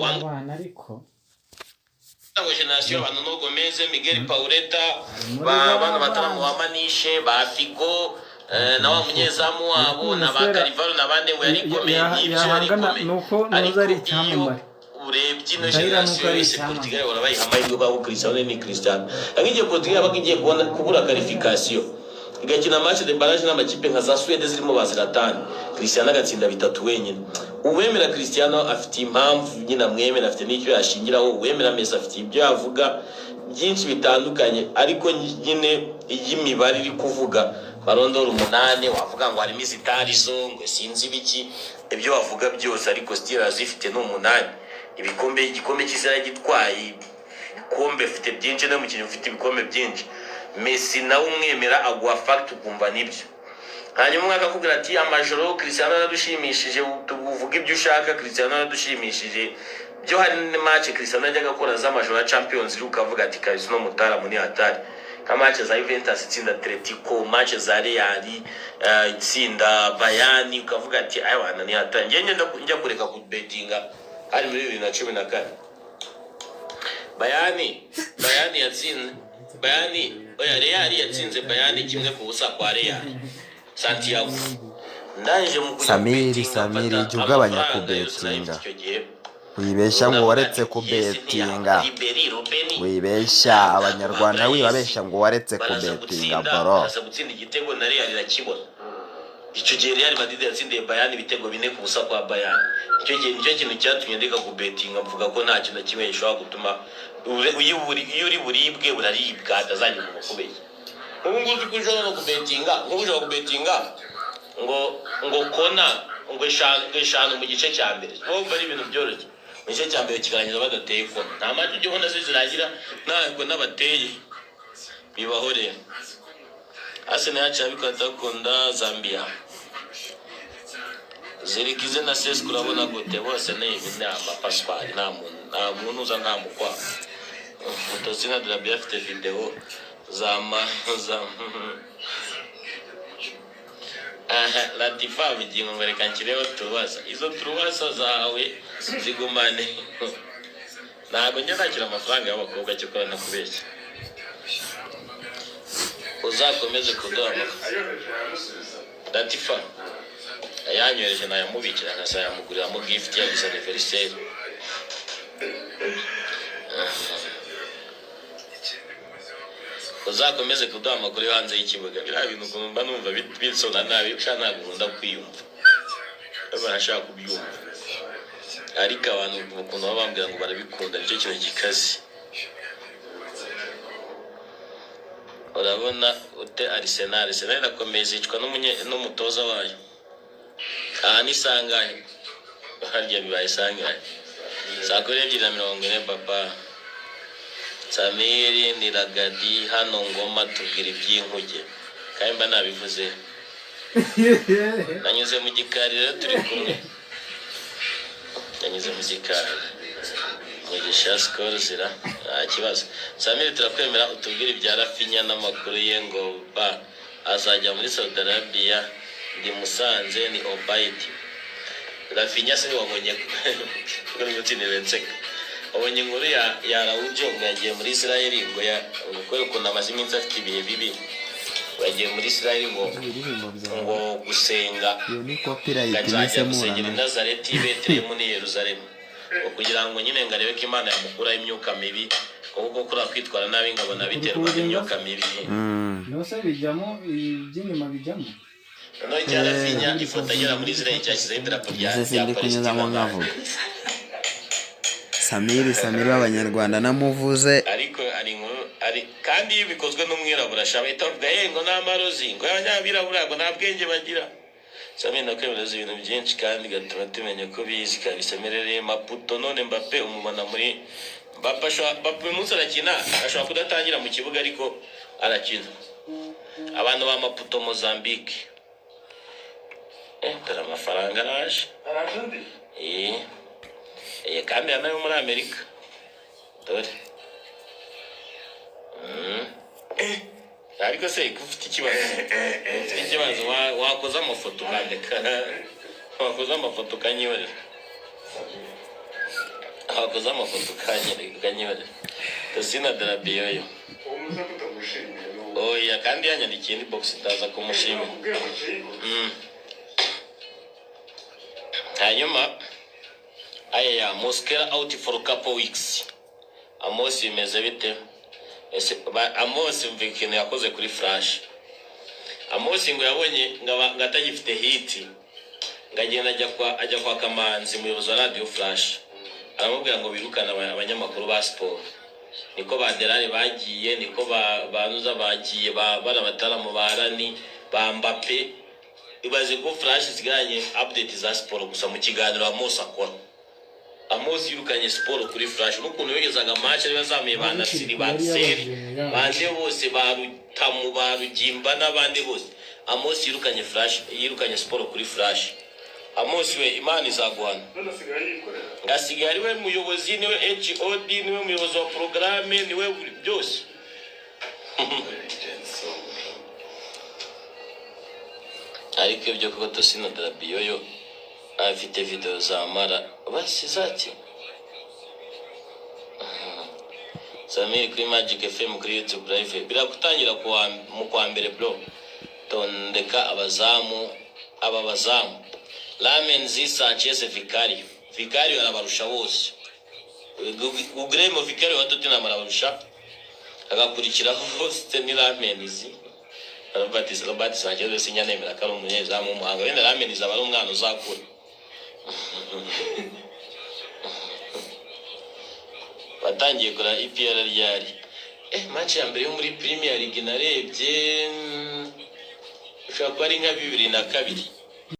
abana ariko generation abantu no Gomez Miguel Pauleta bana bataramu bamanishe ba Figo na wa munyezamu wabo na ba Carvalho nabande ngo yari komeye n'ibyo yari komeye nuko noza ari cyamamare urebye no generation yose Portugal warabaye amahirwe bawo Cristiano ni Cristiano agiye Portugal bagiye kubura qualification igakina match de barrage n'amakipe nka za Sweden zirimo baziratani Cristiano agatsinda bitatu wenyine uwemera Cristiano afite impamvu nyina mwemera afite n'icyo yashingiraho uwemera Messi afite ibyo yavuga byinshi bitandukanye ariko nyine y'imibare iri kuvuga barondora 8 wavuga ngo harimo izitari zo ngo sinzi biki ibyo bavuga byose ariko still azifite no 8 igikombe cy'isara gitwaye kombe afite byinshi no mukinyi ufite ibikombe byinshi Messi na umwemera agwa fact ukumva nibyo hanyuma umwaka kugira ati amajoro Cristiano aradushimishije tuvuga ibyo ushaka Cristiano aradushimishije byo hari ne match Cristiano ajyaga gukora za majoro Champions League ukavuga ati kabisa no mutara muri hatari ka match za Juventus itsinda Atletico match za Real itsinda Bayern ukavuga ati aywana ni hatari njya kureka ku bettinga ari muri 2014 Bayern yatsinze oya Real yatsinze Bayern kimwe ku busa kwa Real Santiago ndanje mu Samiri jugabanya ku bettinga wibeshya ngo waretse ku bettinga wibeshya abanyarwanda wibabeshya ngo waretse ku bettinga bro asa gutsinda igitego na Real irakibona icyo gihe Real Madrid yatsindiye Bayern ibitego 4 ku busa kwa Bayern icyo gihe nicyo kintu cyatumye ndeka ku bettinga mvuga ko nta kintu kimwe gishobora gutuma iyo uri buribwe buraribwa atazanye mu kubeye ubu nguzi kujana no ku bettinga nk'ubujo ku bettinga ngo kona ngo eshanu mu gice cya mbere bomba ari ibintu byoroshye mu gice cya mbere kigarangiza badateye kona nta match ujye ubona zirangira ntabwo n'abateye bibahoreye Arsenal yacu abikata konda Zambia zirikize na Sesco urabona gute bose n'ama Pascal nta muntu uza nta mukwa Mutosina de la BFT video zama Latifa bigingo ngoreka nkireho turubaza izo turubaza zawe zigumane ntago njya nakira amafaranga y'abakobwa cyo korana kubeshya uzakomeze kudoha Latifa ayanyoreje nayamubikira nkasa yamugurira mu gift ya anniversaire uzakomeze kuduha amakuru hanze y'ikibuga biriya bintu kumva numva bitsona nabi ushaka nkunda kwiyumva barashaka kubyumva ariko abantu bakunda bambwira ngo barabikunda nicyo kintu gikaze urabona ute Arsenal irakomeza icwa n'umutoza wayo ni sangahe harya bibaye sangahe saa 2:40 papa Samiri ni Ragadi hano ngoma tubwira iby'inkuge kandi mba nabivuze nanyuze mu gikari rero turi kumwe nanyuze mu gikari mugisha score zira kibazo Samiri turakwemera utubwira ibya Rafinha n'amakuru ye ngo azajya muri Saudi Arabia ndi Musanze ni Obaid Rafinha se wabonye kuri mutsinire nseka abonye inkuru ya Raújo ngagiye muri Israel ngo ukore kuna amaziminsi afite ibihe bibi bagiye muri Israel ngo gusenga ngajya gusengera Nazareti Betlehemu ni Yerusalemu kugira ngo nyine ngarebe ko Imana yamukura imyuka mibi kuko kuri kwitwara nabi ngabona biterwa n'imyuka mibi no se bijyamo iby'inyuma bijyamo no cyara Rafinha ifoto agera muri Israel cyashyize idarapo rya Palestina Samiri w'abanyarwanda namuvuze ariko ari kandi bikozwe n'umwirabura shaba itavuga ngo n'amarozi ngo abanyabirabura ngo nta bwenge bagira Samiri nakwemeza ibintu byinshi kandi gatuma tumenya ko bizi kabisa merere Maputo none Mbappe umubona muri Mbappe umunsi arakina ashobora kudatangira mu kibuga ariko arakina abantu ba Maputo Mozambique dore amafaranga araje kandi anayo muri Amerika dore ariko se ufite ikibazo wakoza amafoto kandeka wakoza amafoto kanyiyorera abakoze amafoto kanyere Tosina Darabiyoyo oya kandi yanyandikiye inbox ndaza kumushimira hanyuma aya Mosquera out for a couple weeks Amos imeze bite Amos mvikino yakoze kuri Flash Amos ngo yabonye ngatagifite hit ngagenda ajya kwa Kamanzi muyobozi wa Radio Flash aramubwira ngo birukana abanyamakuru ba sport niko baderari bagiye niko banuza bagiye barabatara mu barani ba Mbappe ibaze ko Flash ziganye update za sport gusa mu kiganiro Amos akora Amos yirukanye sport kuri Flash n'ukuntu yogezaga match ari bazamuye banasiri banseri bande bose barutamu barugimba n'abandi bose Amos yirukanye Flash yirukanye sport kuri Flash Amos we Imana izaguhana ngasigaye we muyobozi niwe HOD niwe muyobozi wa programme niwe byose ariko ibyo kuko Tosina Darabiyoyo afite video za Mara basi zati Samir kuri Magic FM kuri YouTube live birakutangira mu kwa mbere bro tondeka abazamu Lamenzi Sanchez Vicario arabarusha bose Ugremo Vicario watotena marabarusha agakurikiraho hose ni Lamenzi Robert Sanchez sinyanemera kari umunyezamu umuhanga wenda Lamenzi abari umwana uzakura batangiye kora EPL ryari match ya mbere yo muri Premier League narebye ushaka ari nka 2002